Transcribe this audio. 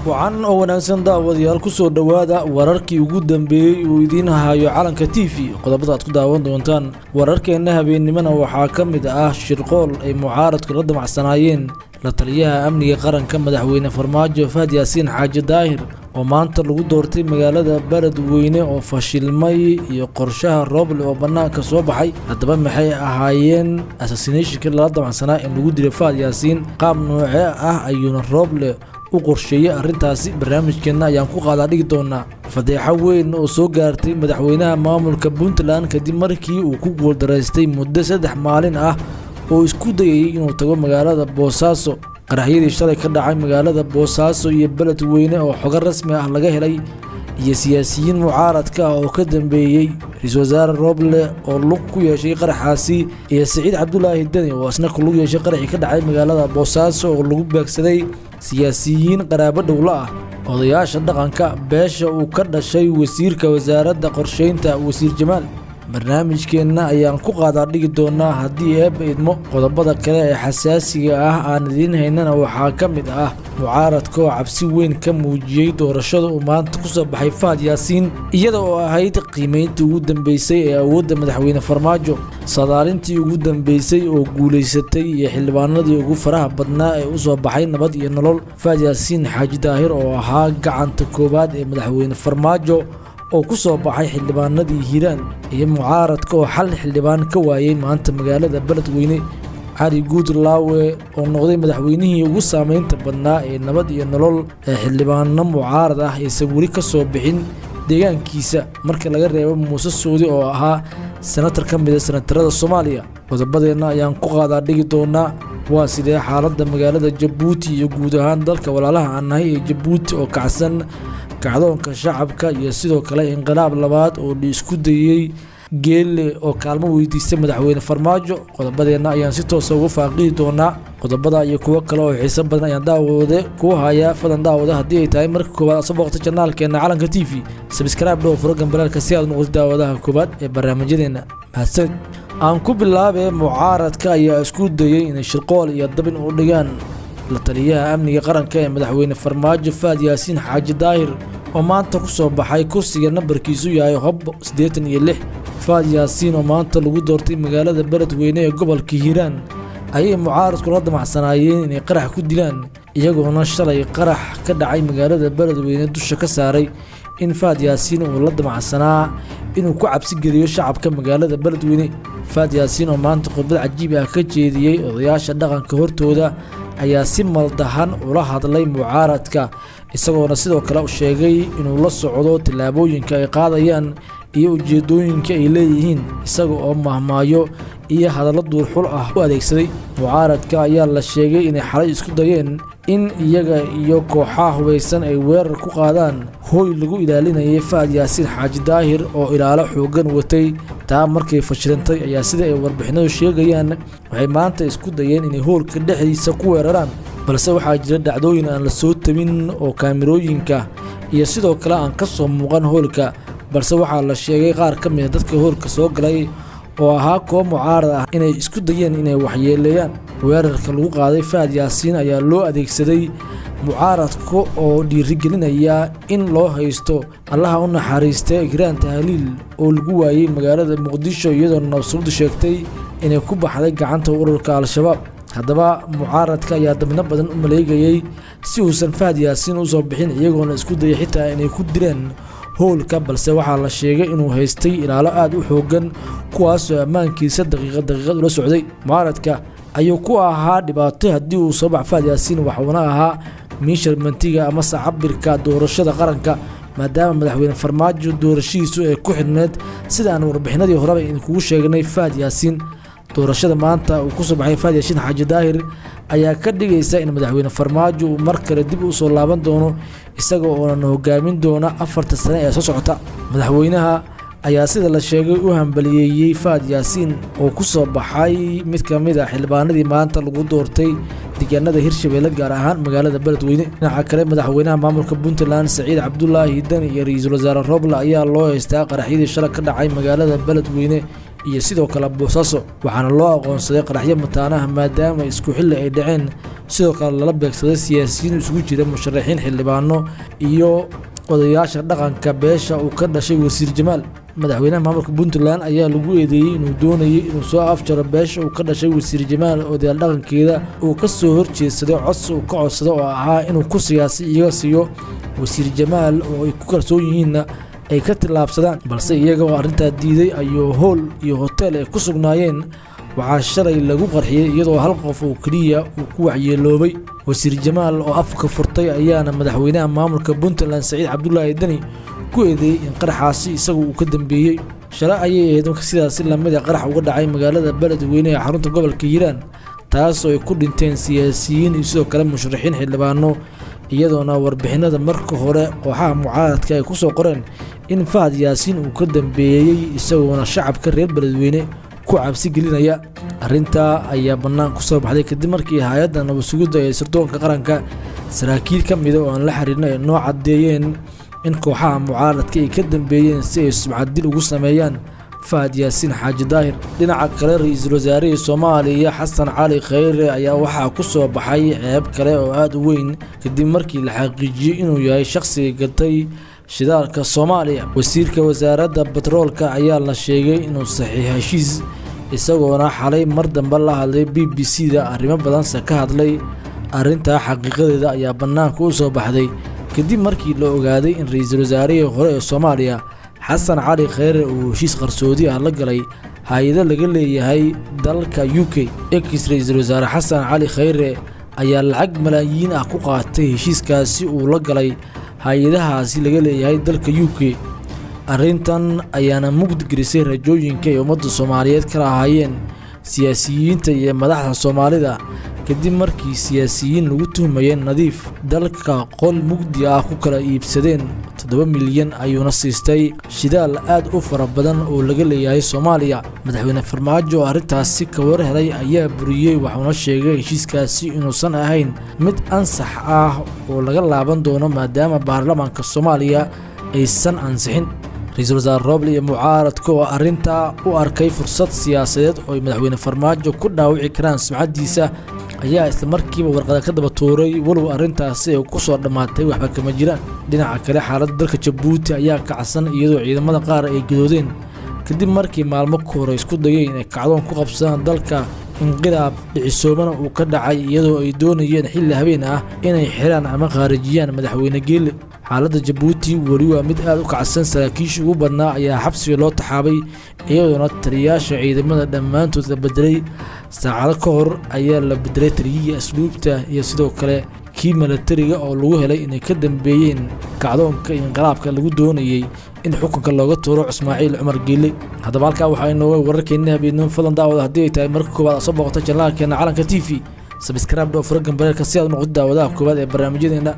وعن oo wanaagsan daawadayaal ku soo dhawaada wararkii ugu dambeeyay uu idin hayo calanka TV qodobada aad ku daawan doontaan wararkeena habeenimana waxaa kamid ah shirqool ay mucaaradku la damacsanaayeen la taliyaha amniga qaranka madaxweyne Farmaajo Fahad Yaasiin Xaaji Daahir oo maanta lagu doortay magaalada Beledweyne oo fashilmay iyo qorshaha Roble oo banaanka soo baxay hadaba maxay ahaayeen assassination la damacsanaa in lagu dilay Fahad Yaasiin qaab noocee ah ayuuna Roble u qorsheeyay arintaasi barnaamijkeena ayaan ku qaadaa dhigi doonaa fadeexa weyn oo soo gaartay madaxweynaha maamulka Puntland kadib markii uu ku guuldareystay muddo 3 maalin ah oo isku dayay inuu tago magaalada Boosaaso qaraxyadii shalay ka dhacay magaalada Boosaaso iyo Beledweyne oo xog rasmi ah laga helay iyo siyaasiyiin mucaaradka oo ka dambeeyay ra'iisul wasaare Roble oo lug ku yeeshay qaraxaasi iyo Saciid Cabdullaahi Dani oo asna ku lug yeeshay qaraxii ka dhacay magaalada Boosaaso oo lagu beegsaday siyaasiyiin qaraabo dawla ah odayaasha dhaqanka beesha uu ka dhashay wasiirka wasaaradda qorsheynta wasiir Jamaal barnaamijkeena ayaan ku qaadaa dhigi doonaa haddii eebba idmo qodobada kale ee xasaasiga ah aan idin haynana waxaa ka mid ah mucaaradka oo cabsi weyn ka muujiyay doorashada uu maanta ku soo baxay Fahad Yaasiin iyada oo ahayd qiimeyntii ugu dambeysay ee awoodda madaxweyne Farmaajo sadaalintii ugu dambeysay oo guuleysatay iyo xildhibaanadii ugu faraha badnaa ee u soo baxay nabad iyo nolol Fahad Yaasiin Xaaji Daahir oo ahaa gacanta koobaad ee madaxweyne Farmaajo oo ku soo baxay xildhibaanadii Hiiraan iyo mucaaradka oo xal xildhibaan ka waayay maanta magaalada Beledweyne Cali Guudlaawe oo noqday madaxweynihii ugu saameynta badnaa ee nabad iyo nolol ee xildhibaano mucaarad ah aysan weli ka soo bixin deegaankiisa marka laga reebo Muuse Suudi oo ahaa senator ka mid ah senatarada Soomaaliya qodobadeena ayaan ku qaadaa dhigi doonaa waa sidee xaaladda magaalada Jabuuti iyo guud ahaan dalka walaalaha aan nahay ee Jabuuti oo kacsan kacdoonka shacabka iyo sidoo kale inqilaab labaad oo la isku dayay geelle oo kaalmo weydiistay madaxweyne Farmaajo qodobadeena ayaan si toos ah uga faaqidi doonaa qodobada iyo kuwa kale oo xiiso badan ayaan daawade ku haya fadan daawada haddii ay tahay marka koowaad soo booqata channelkeena calanka TV subscribe dhoo furagan balaalka si aad noqoto daawadaha koowaad ee barnaamijyadeena mahadsan aan ku bilaabay mucaaradka ayaa isku dayay inay shirqool iyo dabin u dhigaan la taliyaha amniga qaranka ee madaxweyne Farmaajo Fahad Yaasiin Xaaji Daahir oo maanta ku soo baxay kursiga nambarkiisu yahay hob 86 Fahad Yaasiin oo maanta lagu doortay magaalada Beledweyne ee gobolka Hiiraan ayay mucaaradku la damacsanaayeen inay qarax ku dilaan iyagoona shalay qarax ka dhacay magaalada Beledweyne dusha ka saaray in Fahad Yaasiin uu la damacsanaa inuu ku cabsi geliyo shacabka magaalada Beledweyne Fahad Yaasiin oo maanta khudbad cajiib ah ka jeediyay odayaasha dhaqanka hortooda ayaa si maldahan ula hadlay mucaaradka isagoona sidoo kale u sheegay inuu la socdo tilaabooyinka ay qaadayaan iyo ujeedooyinka ay leeyihiin isaga oo mahmaayo iyo hadallo duurxul ah u adeegsaday mucaaradka ayaa la sheegay inay xalay isku dayeen in iyaga iyo kooxaha hubeysan ay weerar ku qaadaan hooy lagu ilaalinayay Fahad Yaasiin Xaaji Daahir oo ilaalo xoogan watay taa markay fashilantay ayaa sida ay warbixinadu sheegayaan waxay maanta isku dayeen inay hoolka dhexdiisa ku weeraraan balse waxaa jira dhacdooyin aan la soo tabin oo kaamirooyinka iyo sidoo kale aan ka soo muuqan hoolka balse waxaa la sheegay qaar ka mid ah dadka hoolka soo galay oo ahaa koox mucaarad ah inay isku dayeen inay waxyeeleeyaan weerarka lagu qaaday Fahad Yaasiin ayaa loo adeegsaday mucaaradka oo dhiirigelinaya in loo haysto allaha u naxariistay Igraan Tahliil oo lagu waayay magaalada Muqdisho iyadoo nabsad sheegtay inay ku baxday gacanta ururka Al-Shabaab haddaba mucaaradka ayaa dabna badan u maleegayay si uusan Fahad Yaasiin u soo bixin iyagoona isku dayay xitaa inay ku direen hoolka balse waxaa la sheegay inuu haystay ilaalo aad u xoogan kuwaas oo ammaankiisa daqiiqad ula socday mucaaradka ayuu ku ahaa dhibaato haddii uu soo baxay Fahad Yaasiin waxaana ahaa meesharmantiga ama sacabirka doorashada qaranka maadaama madaxweyne Farmaajo doorashiisu ay ku xidhneed sida aan warbixinadii horeba idinku sheegnay Fahad Yaasiin doorashada maanta uu ku soo baxay Fahad Yaasiin Xaaji Daahir ayaa ka dhigaysa in madaxweyne Farmaajo uu mar kale dib u soo laaban doono isaga oo hogaamin doona 4 sano ee soo socota madaxweynaha ayaa sida la sheegay u hambaliyeeyay Fahad Yaasiin oo ku soo baxay mid ka mid ah xildhibaanadii maanta lagu doortay deegaanada Hirshabeelle gaar ahaan magaalada Beledweyne dhinaca kale madaxweynaha maamulka Puntland Saciid Cabdullaahi Dani iyo ra'iisul wasaare Roble ayaa loo haystaa qaraxyadii shalay ka dhacay magaalada Beledweyne iyo sidoo kale Boosaaso waxaana loo aqoonsaday qaraxyo mataanaha maadaama isku xilli ay dhaceen sidoo kale lala beegsaday siyaasiyiin isugu jira musharaxiin xildhibaano iyo odayaasha dhaqanka beesha uu ka dhashay wasiir Jamaal madaxweynaha maamulka Puntland ayaa lagu eedeeyay inuu doonayay inuu soo afjaro beesha uu ka dhashay wasiir Jamaal odayaal dhaqankeeda uu ka soo horjeesaday codsi uu ka codsaday oo ahaa inuu ku siyaasi iyaga siiyo wasiir Jamaal oo ay ku kalsoon yihiin ay ka tilaabsadaan balse iyaga oo arrinta diiday ayuu hool iyo hotel ay ku sugnaayeen waxaa shalay lagu qarxiyay iyadoo hal qof oo kaliya uu ku waxyeeloobay wasiir Jamaal oo afka furtay ayaana madaxweynaha maamulka Puntland Saciid Cabdullaahi Dani ku eedeeyay in qaraxaasi isagu uu ka dambeeyay shalay ayay ahayd markii sidaas la mid ah qarax uga dhacay magaalada Beledweyne ee xarunta gobolka Hiiraan taasoo ay ku dhinteen siyaasiyiin iyo sidoo kale musharaxiin xildhibaano iyadoona warbixinada marka hore kooxaha mucaaradka ay ku soo qoreen in Fahad Yaasiin uu ka dambeeyay isagoona shacabka reer Beledweyne ku cabsi gelinaya arrinta ayaa banaan ku soo baxday kadib markii hay'adda nabad sugidda ee sirdoonka qaranka saraakiil ka mid ah oo aan la xiriirnay noo cadeeyeen in kooxaha mucaaradka ay ka dambeeyeen si ay sumcad ugu sameeyaan Fahad Yaasiin Xaaji Daahir dhinaca kale ra'iisul wasaaraha Soomaaliya Xasan Cali Khayre ayaa waxaa ku soo baxay ceeb kale oo aad u weyn kadib markii la xaqiijiyay inuu yahay shakhsiga gatay shidaalka Soomaaliya wasiirka wasaaradda batroolka ayaa la sheegay inuu saxiix heshiis isagoona xalay mar dambe la hadlay BBC-da arrimo badan ka hadlay arrinta xaqiiqadeeda ayaa banaanka u soo baxday kadib markii la ogaaday in ra'iisul wasaarihii hore ee Soomaaliya Xasan Cali Khayre uu heshiis qarsoodi ah la galay hay'ado laga leeyahay dalka UK ra'iisul wasaare Xasan Cali Khayre ayaa lacag malaayiin ah ku qaatay heshiiskaasi uu la galay hay'adahaasi laga leeyahay dalka UK arrintan ayaana mugdi gelisay rajooyinka ay ummadda Soomaaliyeed ka lahaayeen siyaasiyiinta iyo madaxda Soomaalida kadib markii siyaasiyiin lagu tuhmayeen nadiif dalka qol mugdi ah ku kala iibsadeen 7 milyan ayuuna siistay shidaal aad u fara badan oo laga leeyahay Soomaaliya madaxweyne Farmaajo arrintaasi ka war helay ayaa buriyay waxaana sheegay heshiiskaasi inuusan ahayn mid ansax ah oo laga laaban doono maadaama baarlamaanka Soomaaliya aysan ansixin ra'iisul wasaare Roble iyo mucaaradka oo arrinta u arkay fursad siyaasadeed oo madaxweyne Farmaajo ku dhaawici karaan sumcadiisa ayaa isla markiiba warqad ka daba tuuray walow arrintaasi ay ku soo dhamaatay waxba kama jiraan dhinaca kale xaaladda dalka Djibouti ayaa kacsan iyadoo ciidamada qaar ay gadoodeen kadib markii maalmo ka hor isku dayeen inay kacdoon ku qabsadaan dalka inqilaab dhicisoobana uu ka dhacay iyadoo ay doonayeen xilli habeen ah inay xiraan ama khaarijiyaan madaxweyne Geele xaaladda Djibouti wali waa mid aad u kacsan saraakiisha ugu badnaa ayaa xabsiga loo taxaabay iyadoona taliyaasha ciidamada dhammaantood la bedelay saacado ka hor ayaa la bedelay taliyihii asluubta iyo sidoo kale kii militariga oo lagu helay inay ka dambeeyeen kacdoonka inqilaabka lagu doonayay in xukunka looga tuuro Ismaaciil Cumar Geele haddaba halkaa waxaa inoo wararkeena habeenimo fadlan daawada haddii ay tahay marka koowaad soo boqoto channelkeena Calanka TV subscribe oo furo gambarka si aad u noqoto daawadaha koowaad ee barnaamijyadeena